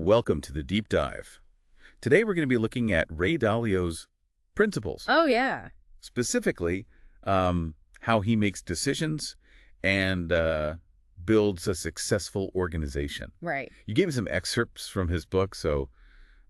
Welcome to the deep dive. Today we're going to be looking at Ray Dalio's principles, Oh, yeah. specifically how he makes decisions and builds a successful organization. Right. You gave me some excerpts from his book, so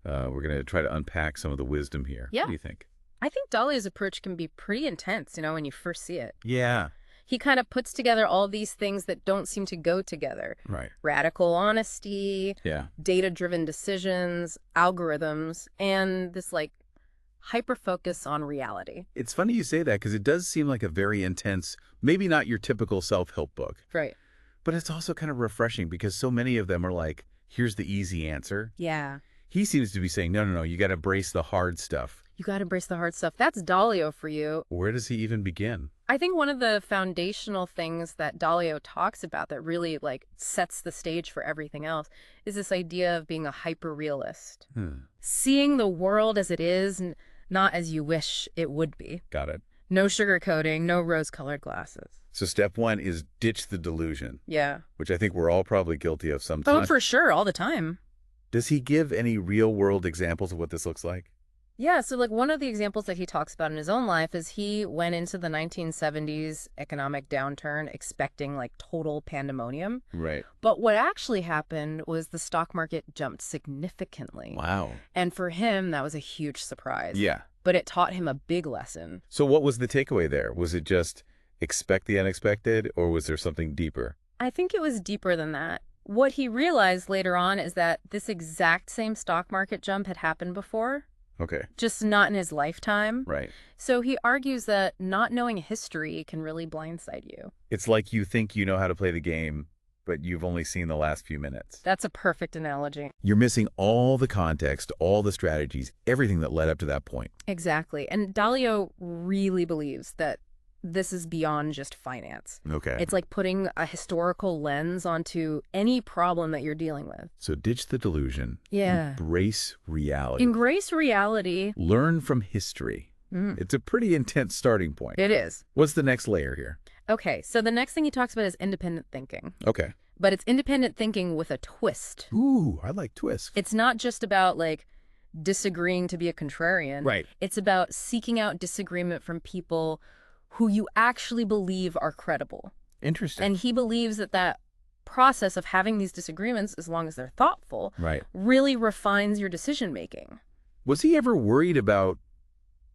we're going to try to unpack some of the wisdom here. Yeah. What do you think? I think Dalio's approach can be pretty intense, when you first see it. Yeah. He kind of puts together all these things that don't seem to go together. Right. Radical honesty, Yeah. data-driven decisions, algorithms, and this, hyper-focus on reality. It's funny you say that because it does seem like a very intense, maybe not your typical self-help book, Right. but it's also kind of refreshing because so many of them are like, here's the easy answer. Yeah. He seems to be saying, no, you got to embrace the hard stuff. You got to embrace the hard stuff. That's Dalio for you. Where does he even begin? I think one of the foundational things that Dalio talks about that really, sets the stage for everything else is this idea of being a hyper-realist. Seeing the world as it is, not as you wish it would be. Got it. No sugarcoating, no rose-colored glasses. So step one is ditch the delusion, Yeah. which I think we're all probably guilty of sometimes. Oh, for sure, all the time. Does he give any real-world examples of what this looks like? Yeah, so one of the examples that he talks about in his own life is he went into the 1970s economic downturn expecting total pandemonium. Right. But what actually happened was the stock market jumped significantly. Wow. And for him, that was a huge surprise. Yeah. But it taught him a big lesson. So what was the takeaway there? Was it just expect the unexpected, or was there something deeper? I think it was deeper than that. What he realized later on is that this exact same stock market jump had happened before. Okay. Just not in his lifetime. Right. So he argues that not knowing history can really blindside you. It's like you think you know how to play the game, but you've only seen the last few minutes. That's a perfect analogy. You're missing all the context, all the strategies, everything that led up to that point. Exactly. And Dalio really believes that this is beyond just finance. Okay. It's like putting a historical lens onto any problem that you're dealing with. So ditch the delusion. Yeah. Embrace reality. Embrace reality. Learn from history. It's a pretty intense starting point. It is. What's the next layer here? Okay, so the next thing he talks about is independent thinking. Okay. But it's independent thinking with a twist. Ooh, I like twists. It's not just about, disagreeing to be a contrarian. Right. It's about seeking out disagreement from people who you actually believe are credible. Interesting. And he believes that that process of having these disagreements, as long as they're thoughtful, Right. really refines your decision-making. Was he ever worried about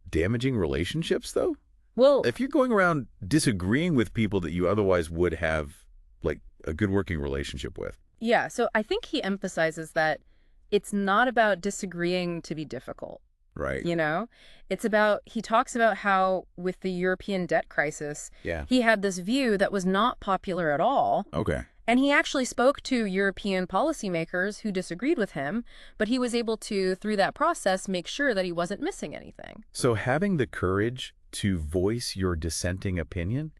damaging relationships, though? Well, If you're going around disagreeing with people that you otherwise would have, a good working relationship with. yeah, so I think he emphasizes that it's not about disagreeing to be difficult. Right. It's about, he talks about how with the European debt crisis, Yeah. he had this view that was not popular at all. Okay. And he actually spoke to European policymakers who disagreed with him, but he was able to, through that process, make sure that he wasn't missing anything. So having the courage to voice your dissenting opinion,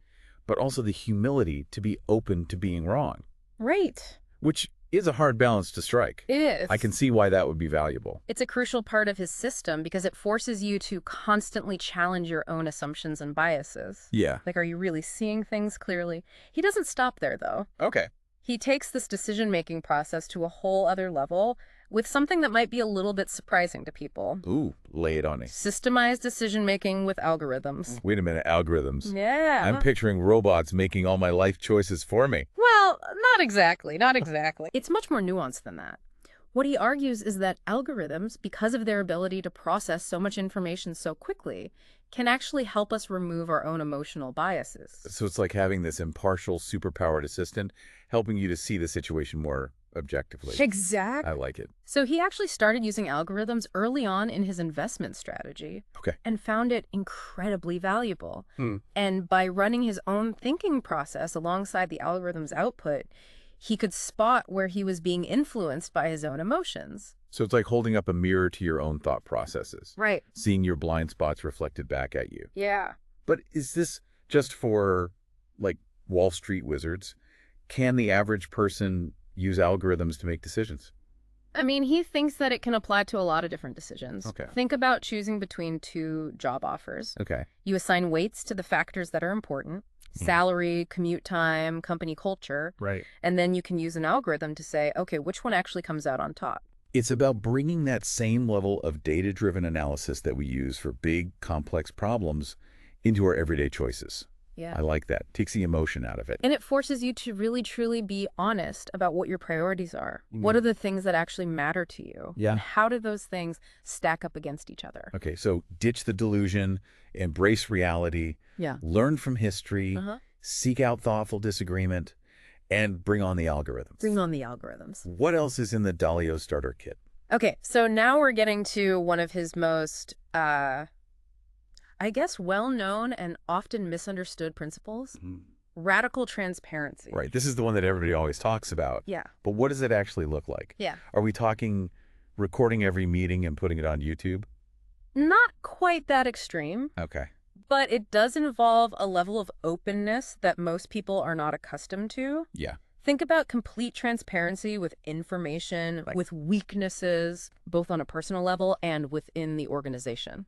but also the humility to be open to being wrong, Right. which is a hard balance to strike. It is. I can see why that would be valuable. It's a crucial part of his system because it forces you to constantly challenge your own assumptions and biases. Yeah. Are you really seeing things clearly? He doesn't stop there, though. Okay. He takes this decision-making process to a whole other level with something that might be a little bit surprising to people. Ooh, lay it on me. Systemized decision-making with algorithms. Wait a minute, algorithms. Yeah. I'm picturing robots making all my life choices for me. Well, not exactly. Not exactly. It's much more nuanced than that. What he argues is that algorithms, because of their ability to process so much information so quickly, can actually help us remove our own emotional biases. So it's like having this impartial, superpowered assistant helping you to see the situation more objectively. Exactly. I like it. So he actually started using algorithms early on in his investment strategy. Okay. And found it incredibly valuable. And by running his own thinking process alongside the algorithm's output, he could spot where he was being influenced by his own emotions. So it's like holding up a mirror to your own thought processes. Right. Seeing your blind spots reflected back at you. Yeah. But is this just for, Wall Street wizards? Can the average person use algorithms to make decisions? I mean, he thinks that it can apply to a lot of different decisions. Okay. Think about choosing between two job offers. Okay. You assign weights to the factors that are important. Salary, commute time, company culture. Right. And then you can use an algorithm to say, okay, which one actually comes out on top? It's about bringing that same level of data-driven analysis that we use for big, complex problems into our everyday choices. Yeah. I like that. Takes the emotion out of it. And it forces you to really, truly be honest about what your priorities are. What are the things that actually matter to you? Yeah. And how do those things stack up against each other? Okay, so ditch the delusion, embrace reality, Yeah. learn from history, Uh-huh. seek out thoughtful disagreement, and bring on the algorithms. Bring on the algorithms. What else is in the Dalio starter kit? Okay, so now we're getting to one of his most, I guess, well-known and often misunderstood principles. Radical transparency. Right, this is the one that everybody always talks about. Yeah. But what does it actually look like? Yeah. Are we talking recording every meeting and putting it on YouTube? Not quite that extreme, Okay. but it does involve a level of openness that most people are not accustomed to. Yeah. Think about complete transparency with information, with weaknesses, both on a personal level and within the organization.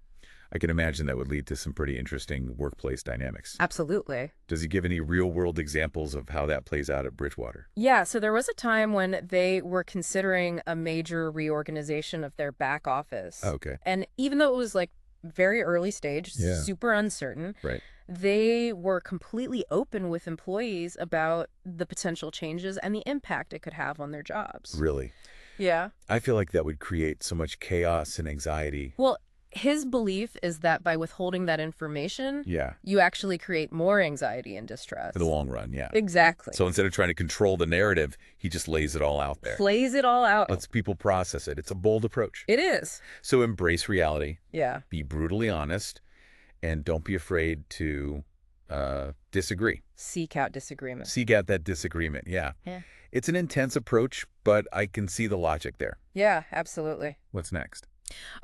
I can imagine that would lead to some pretty interesting workplace dynamics. Absolutely. Does he give any real-world examples of how that plays out at Bridgewater? Yeah, so there was a time when they were considering a major reorganization of their back office. Okay. And even though it was like very early stage, Yeah. super uncertain, Right. they were completely open with employees about the potential changes and the impact it could have on their jobs. Really? Yeah. I feel like that would create so much chaos and anxiety. Well, his belief is that by withholding that information, Yeah. you actually create more anxiety and distress. In the long run, yeah. Exactly. So instead of trying to control the narrative, he just lays it all out there. Plays it all out. Lets people process it. It's a bold approach. It is. So embrace reality, Yeah. be brutally honest, and don't be afraid to disagree. Seek out disagreement. Seek out that disagreement, yeah. Yeah. It's an intense approach, but I can see the logic there. Yeah, absolutely. What's next?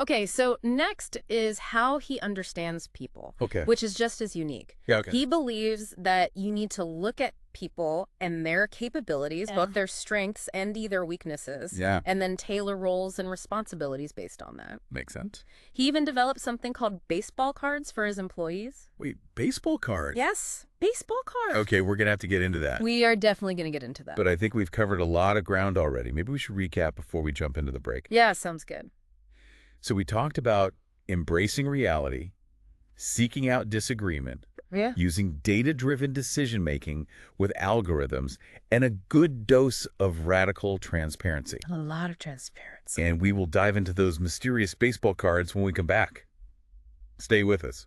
Okay, so next is how he understands people, Okay. which is just as unique. Yeah, okay. He believes that you need to look at people and their capabilities, both their strengths and their weaknesses, Yeah. and then tailor roles and responsibilities based on that. Makes sense. He even developed something called baseball cards for his employees. Wait, baseball cards? Yes, baseball cards. Okay, we're going to have to get into that. We are definitely going to get into that. But I think we've covered a lot of ground already. Maybe we should recap before we jump into the break. Yeah, sounds good. So we talked about embracing reality, seeking out disagreement, Yeah. using data-driven decision-making with algorithms, and a good dose of radical transparency. A lot of transparency. And we will dive into those mysterious baseball cards when we come back. Stay with us.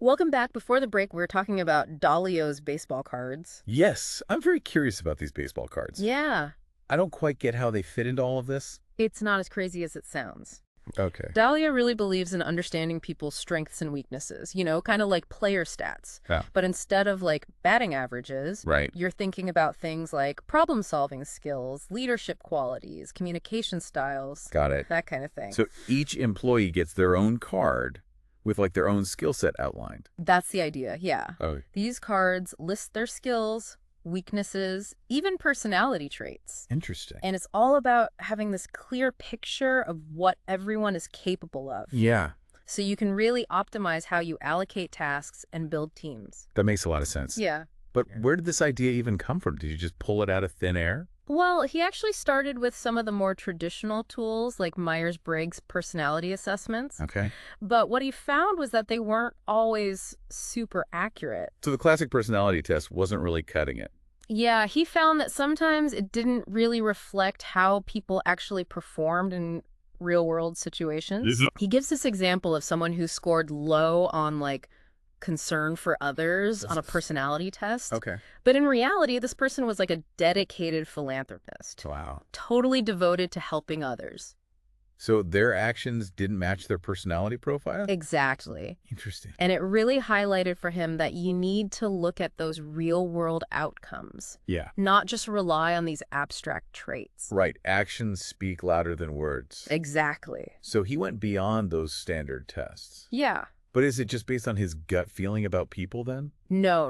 Welcome back. Before the break, we were talking about Dalio's baseball cards. Yes, I'm very curious about these baseball cards. Yeah. I don't quite get how they fit into all of this. It's not as crazy as it sounds. Okay. Dalio really believes in understanding people's strengths and weaknesses, you know, kind of like player stats. Yeah. But instead of like batting averages, Right. you're thinking about things like problem-solving skills, leadership qualities, communication styles, Got it. that kind of thing. So each employee gets their own card with like their own skill set outlined. That's the idea, yeah. Oh, These cards list their skills, weaknesses, even personality traits. interesting. And it's all about having this clear picture of what everyone is capable of. Yeah, So you can really optimize how you allocate tasks and build teams. that makes a lot of sense. Yeah. But where did this idea even come from? Did you just pull it out of thin air? Well, he actually started with some of the more traditional tools like Myers-Briggs personality assessments. Okay. But what he found was that they weren't always super accurate. So the classic personality test wasn't really cutting it. Yeah, he found that sometimes it didn't really reflect how people actually performed in real-world situations. He gives this example of someone who scored low on, like, concern for others on a personality test. Okay. But in reality, this person was like a dedicated philanthropist, Wow. totally devoted to helping others. So their actions didn't match their personality profile? Exactly. Interesting. And it really highlighted for him that you need to look at those real-world outcomes, Yeah. not just rely on these abstract traits. Right. Actions speak louder than words. Exactly. So he went beyond those standard tests. Yeah. But is it just based on his gut feeling about people then? No.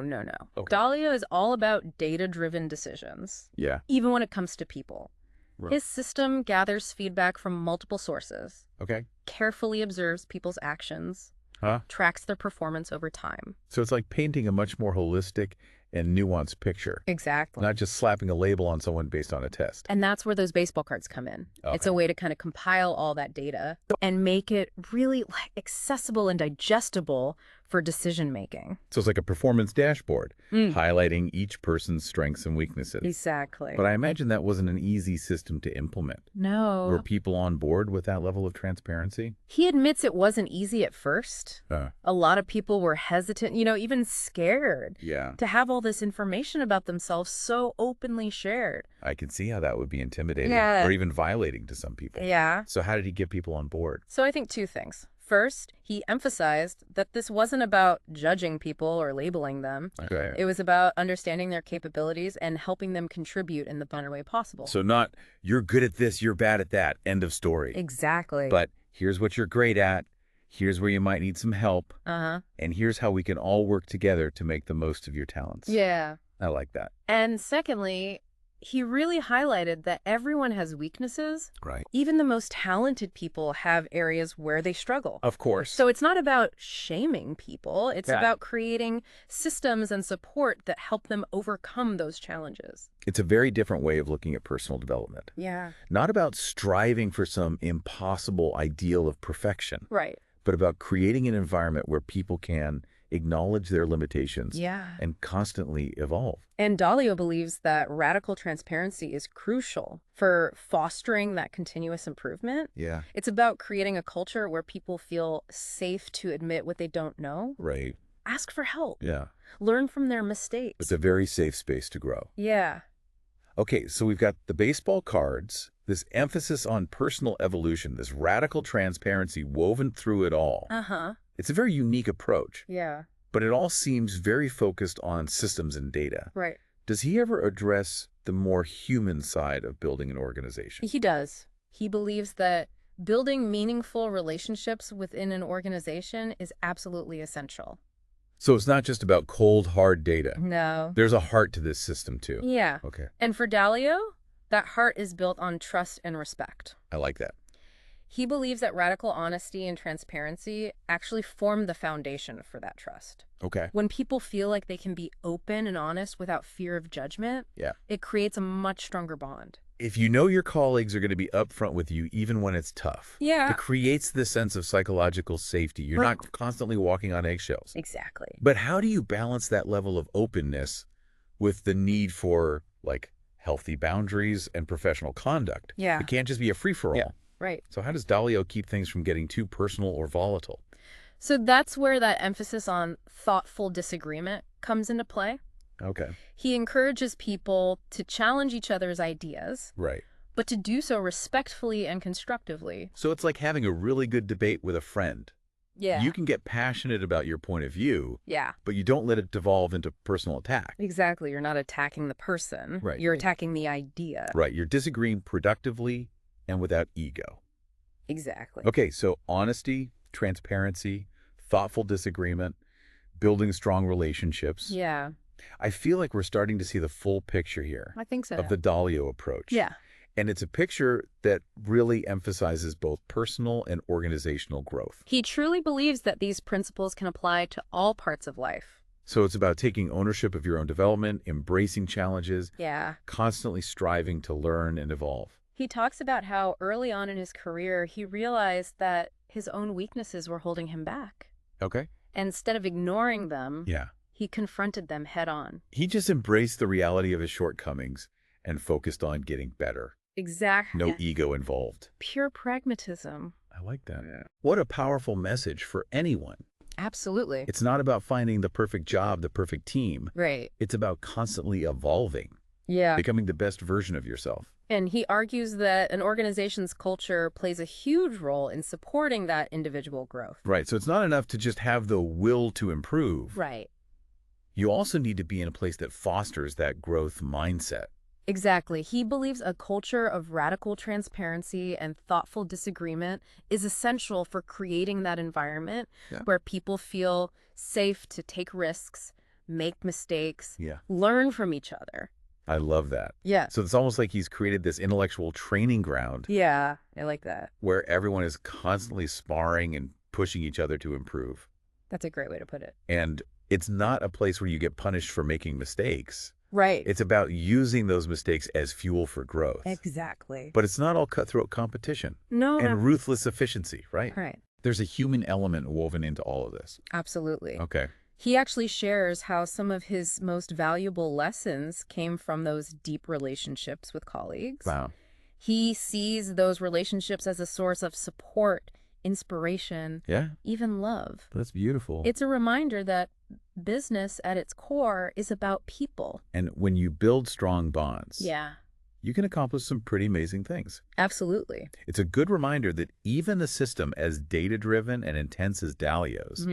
Okay. Dalio is all about data-driven decisions, Yeah. even when it comes to people. Right. His system gathers feedback from multiple sources, Okay. carefully observes people's actions, Huh? tracks their performance over time. So it's like painting a much more holistic and nuanced picture, Exactly. not just slapping a label on someone based on a test. And that's where those baseball cards come in. It's a way to kind of compile all that data and make it really accessible and digestible for decision making. So it's like a performance dashboard, highlighting each person's strengths and weaknesses. Exactly. But I imagine that wasn't an easy system to implement. No. Were people on board with that level of transparency? He admits it wasn't easy at first. A lot of people were hesitant, even scared to have all this information about themselves so openly shared. I can see how that would be intimidating or even violating to some people. Yeah. So how did he get people on board? So I think two things. First, he emphasized that this wasn't about judging people or labeling them. Okay. It was about understanding their capabilities and helping them contribute in the better way possible. So not, you're good at this, you're bad at that, end of story. Exactly. But here's what you're great at, here's where you might need some help, and here's how we can all work together to make the most of your talents. Yeah. I like that. And secondly, he really highlighted that everyone has weaknesses. Right. Even the most talented people have areas where they struggle. Of course. So it's not about shaming people. It's about creating systems and support that help them overcome those challenges. It's a very different way of looking at personal development. Yeah. Not about striving for some impossible ideal of perfection. Right. But about creating an environment where people can acknowledge their limitations and constantly evolve. And Dalio believes that radical transparency is crucial for fostering that continuous improvement. Yeah. It's about creating a culture where people feel safe to admit what they don't know. Right. Ask for help. Yeah. Learn from their mistakes. It's a very safe space to grow. Yeah. Okay, so we've got the baseball cards, this emphasis on personal evolution, this radical transparency woven through it all. It's a very unique approach. Yeah. But it all seems very focused on systems and data. Right. Does he ever address the more human side of building an organization? He does. He believes that building meaningful relationships within an organization is absolutely essential. So it's not just about cold, hard data. No. There's a heart to this system, too. Yeah. Okay. And for Dalio, that heart is built on trust and respect. I like that. He believes that radical honesty and transparency actually form the foundation for that trust. Okay. When people feel like they can be open and honest without fear of judgment, it creates a much stronger bond. If you know your colleagues are going to be upfront with you even when it's tough, it creates this sense of psychological safety. You're not constantly walking on eggshells. Exactly. But how do you balance that level of openness with the need for, like, healthy boundaries and professional conduct? Yeah. It can't just be a free-for-all. Yeah. Right. So how does Dalio keep things from getting too personal or volatile? So that's where that emphasis on thoughtful disagreement comes into play. Okay. He encourages people to challenge each other's ideas, Right. but to do so respectfully and constructively. So it's like having a really good debate with a friend. Yeah. You can get passionate about your point of view, Yeah. but you don't let it devolve into personal attack. Exactly. You're not attacking the person. Right. You're attacking the idea. Right. You're disagreeing productively and without ego. Exactly. Okay, so honesty, transparency, thoughtful disagreement, building strong relationships. Yeah. I feel like we're starting to see the full picture here I think so. of the Dalio approach. Yeah. And it's a picture that really emphasizes both personal and organizational growth. He truly believes that these principles can apply to all parts of life. So it's about taking ownership of your own development, embracing challenges, Yeah. constantly striving to learn and evolve. He talks about how early on in his career, he realized that his own weaknesses were holding him back. Okay. Instead of ignoring them, he confronted them head on. He just embraced the reality of his shortcomings and focused on getting better. Exactly. No ego involved. Pure pragmatism. I like that. What a powerful message for anyone. Absolutely. It's not about finding the perfect job, the perfect team. Right. It's about constantly evolving, Yeah. becoming the best version of yourself. And he argues that an organization's culture plays a huge role in supporting that individual growth. Right. So it's not enough to just have the will to improve. Right. You also need to be in a place that fosters that growth mindset. Exactly. He believes a culture of radical transparency and thoughtful disagreement is essential for creating that environment where people feel safe to take risks, make mistakes, learn from each other. I love that. Yeah. So it's almost like he's created this intellectual training ground. Yeah, I like that. Where everyone is constantly sparring and pushing each other to improve. That's a great way to put it. And It's not a place where you get punished for making mistakes. Right. It's about using those mistakes as fuel for growth. Exactly. But it's not all cutthroat competition. No. And ruthless efficiency, right? Right. There's a human element woven into all of this. Absolutely. Okay. He actually shares how some of his most valuable lessons came from those deep relationships with colleagues. Wow. He sees those relationships as a source of support, inspiration, even love. That's beautiful. It's a reminder that business at its core is about people. And when you build strong bonds, Yeah. you can accomplish some pretty amazing things. Absolutely. It's a good reminder that even a system as data-driven and intense as Dalio's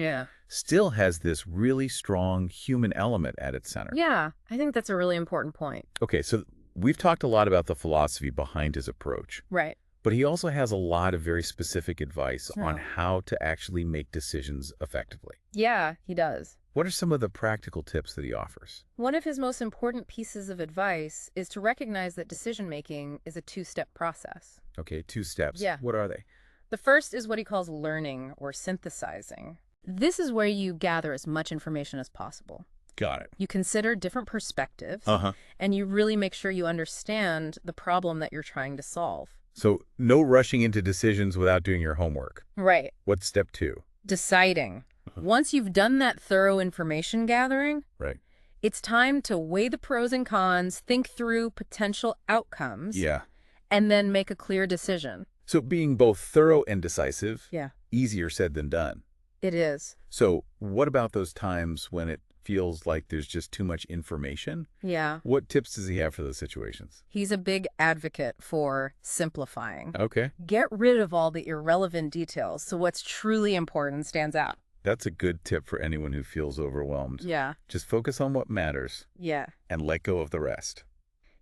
still has this really strong human element at its center. Yeah, I think that's a really important point. Okay, so we've talked a lot about the philosophy behind his approach. Right. But he also has a lot of very specific advice on how to actually make decisions effectively. Yeah, he does. What are some of the practical tips that he offers? One of his most important pieces of advice is to recognize that decision-making is a two-step process. Okay, 2 steps. Yeah. What are they? The first is what he calls learning or synthesizing. This is where you gather as much information as possible. Got it. You consider different perspectives, and you really make sure you understand the problem that you're trying to solve. So no rushing into decisions without doing your homework. Right. What's step 2? Deciding. Once you've done that thorough information gathering, it's time to weigh the pros and cons, think through potential outcomes, and then make a clear decision. So being both thorough and decisive, Yeah. easier said than done. It is. So what about those times when it feels like there's just too much information? Yeah. What tips does he have for those situations? He's a big advocate for simplifying. Okay. Get rid of all the irrelevant details so what's truly important stands out. That's a good tip for anyone who feels overwhelmed. Yeah. Just focus on what matters. Yeah. And let go of the rest.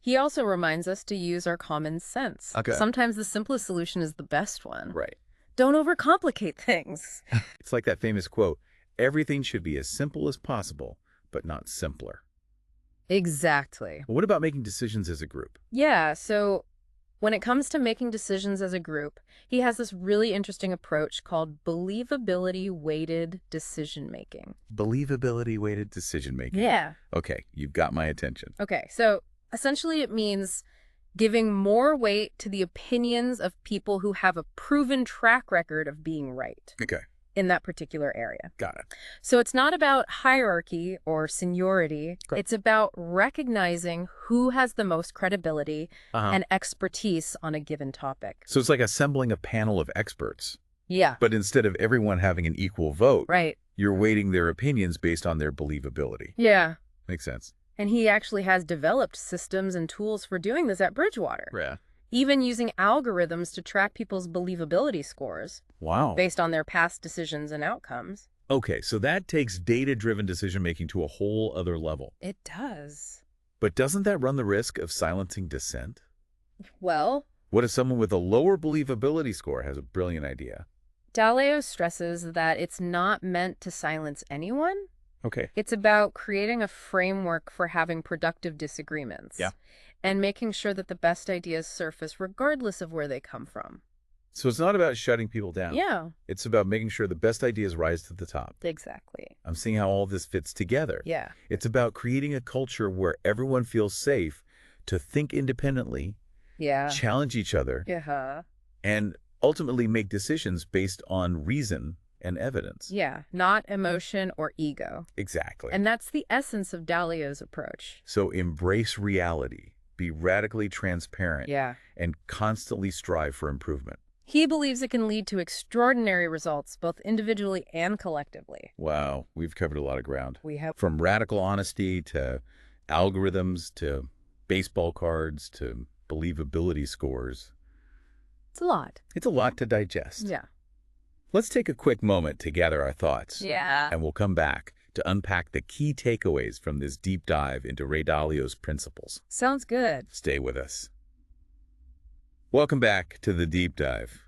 He also reminds us to use our common sense. Okay. Sometimes the simplest solution is the best one. Right. Don't overcomplicate things. It's like that famous quote, everything should be as simple as possible, but not simpler. Exactly. What about making decisions as a group? Yeah, so when it comes to making decisions as a group, he has this really interesting approach called believability-weighted decision-making. Believability-weighted decision-making. Yeah. Okay, you've got my attention. Okay, so essentially it means giving more weight to the opinions of people who have a proven track record of being right. Okay. In that particular area. Got it. So it's not about hierarchy or seniority. Okay. It's about recognizing who has the most credibility and expertise on a given topic. So it's like assembling a panel of experts. Yeah. But instead of everyone having an equal vote, Right. you're weighting their opinions based on their believability. Yeah. Makes sense. And he actually has developed systems and tools for doing this at Bridgewater. Yeah. Even using algorithms to track people's believability scores. Wow. Based on their past decisions and outcomes. Okay, so that takes data-driven decision-making to a whole other level. It does. But doesn't that run the risk of silencing dissent? Well, What if someone with a lower believability score has a brilliant idea? Dalio stresses that it's not meant to silence anyone. Okay. It's about creating a framework for having productive disagreements. Yeah. And making sure that the best ideas surface regardless of where they come from. So it's not about shutting people down. Yeah. It's about making sure the best ideas rise to the top. Exactly. I'm seeing how all this fits together. Yeah. It's about creating a culture where everyone feels safe to think independently, challenge each other, and ultimately make decisions based on reason and evidence. Yeah, not emotion or ego. Exactly. And that's the essence of Dalio's approach. So embrace reality, be radically transparent, and constantly strive for improvement. He believes it can lead to extraordinary results, both individually and collectively. Wow, we've covered a lot of ground. We have. From radical honesty to algorithms to baseball cards to believability scores. It's a lot. It's a lot to digest. Yeah. Let's take a quick moment to gather our thoughts. Yeah. And we'll come back to unpack the key takeaways from this deep dive into Ray Dalio's principles. Sounds good. Stay with us. Welcome back to the deep dive.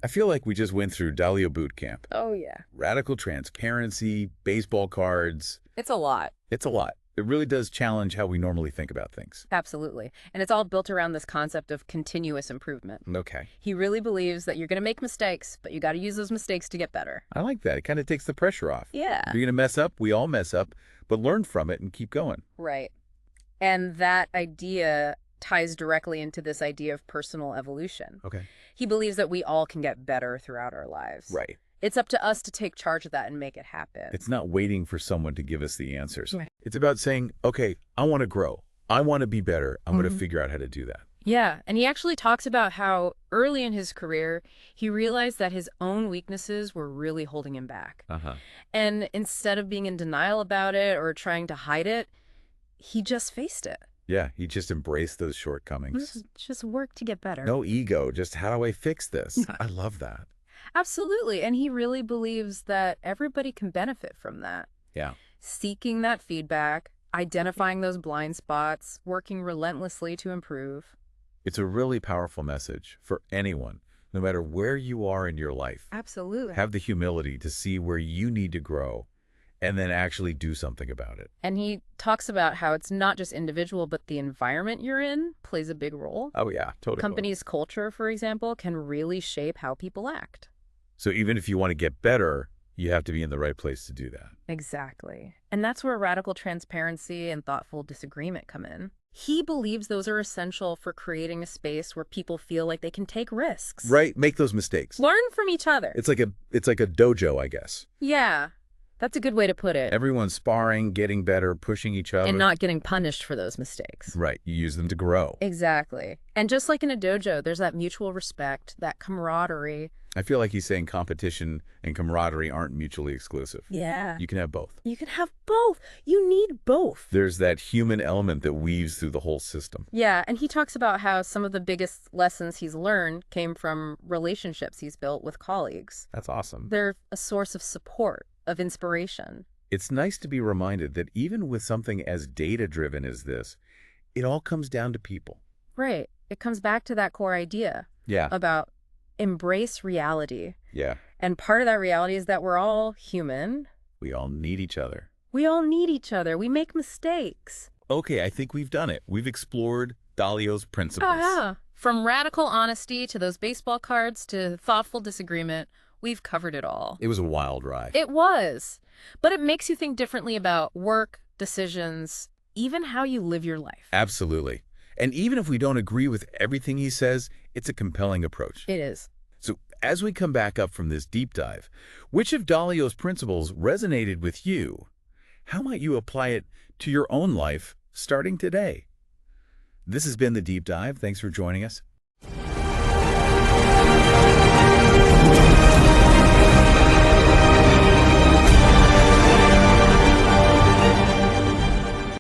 I feel like we just went through Dalio boot camp. Oh, yeah. Radical transparency, baseball cards. It's a lot. It's a lot. It really does challenge how we normally think about things. Absolutely. And it's all built around this concept of continuous improvement. Okay. He really believes that you're going to make mistakes, but you got to use those mistakes to get better. I like that. It kind of takes the pressure off. Yeah. If you're going to mess up, we all mess up, but learn from it and keep going. Right. And that idea ties directly into this idea of personal evolution. Okay. He believes that we all can get better throughout our lives. Right. It's up to us to take charge of that and make it happen. It's not waiting for someone to give us the answers. Right. It's about saying, okay, I want to grow. I want to be better. I'm going to figure out how to do that. Yeah, and he actually talks about how early in his career, he realized that his own weaknesses were really holding him back. And instead of being in denial about it or trying to hide it, he just faced it. Yeah, he just embraced those shortcomings. Just work to get better. No ego, just how do I fix this? I love that. Absolutely. And he really believes that everybody can benefit from that. Yeah. Seeking that feedback, identifying those blind spots, working relentlessly to improve. It's a really powerful message for anyone, no matter where you are in your life. Absolutely. Have the humility to see where you need to grow and then actually do something about it. And he talks about how it's not just individual, but the environment you're in plays a big role. Oh, yeah, totally. Companies' culture, for example, can really shape how people act. So even if you want to get better, you have to be in the right place to do that. Exactly. And that's where radical transparency and thoughtful disagreement come in. He believes those are essential for creating a space where people feel like they can take risks. Right, make those mistakes. Learn from each other. It's like a dojo, I guess. Yeah, that's a good way to put it. Everyone's sparring, getting better, pushing each other. And not getting punished for those mistakes. Right, you use them to grow. Exactly. And just like in a dojo, there's that mutual respect, that camaraderie. I feel like he's saying competition and camaraderie aren't mutually exclusive. Yeah. You can have both. You can have both. You need both. There's that human element that weaves through the whole system. Yeah, and he talks about how some of the biggest lessons he's learned came from relationships he's built with colleagues. That's awesome. They're a source of support, of inspiration. It's nice to be reminded that even with something as data-driven as this, it all comes down to people. Right. It comes back to that core idea. Yeah. About embrace reality. Yeah. And part of that reality is that we're all human. We all need each other. We all need each other. We make mistakes. Okay, I think we've done it. We've explored Dalio's principles. Oh, yeah. From radical honesty to those baseball cards to thoughtful disagreement, we've covered it all. It was a wild ride. It was. But it makes you think differently about work, decisions, even how you live your life. Absolutely. And even if we don't agree with everything he says, it's a compelling approach. It is. So as we come back up from this deep dive, which of Dalio's principles resonated with you? How might you apply it to your own life starting today? This has been The Deep Dive. Thanks for joining us.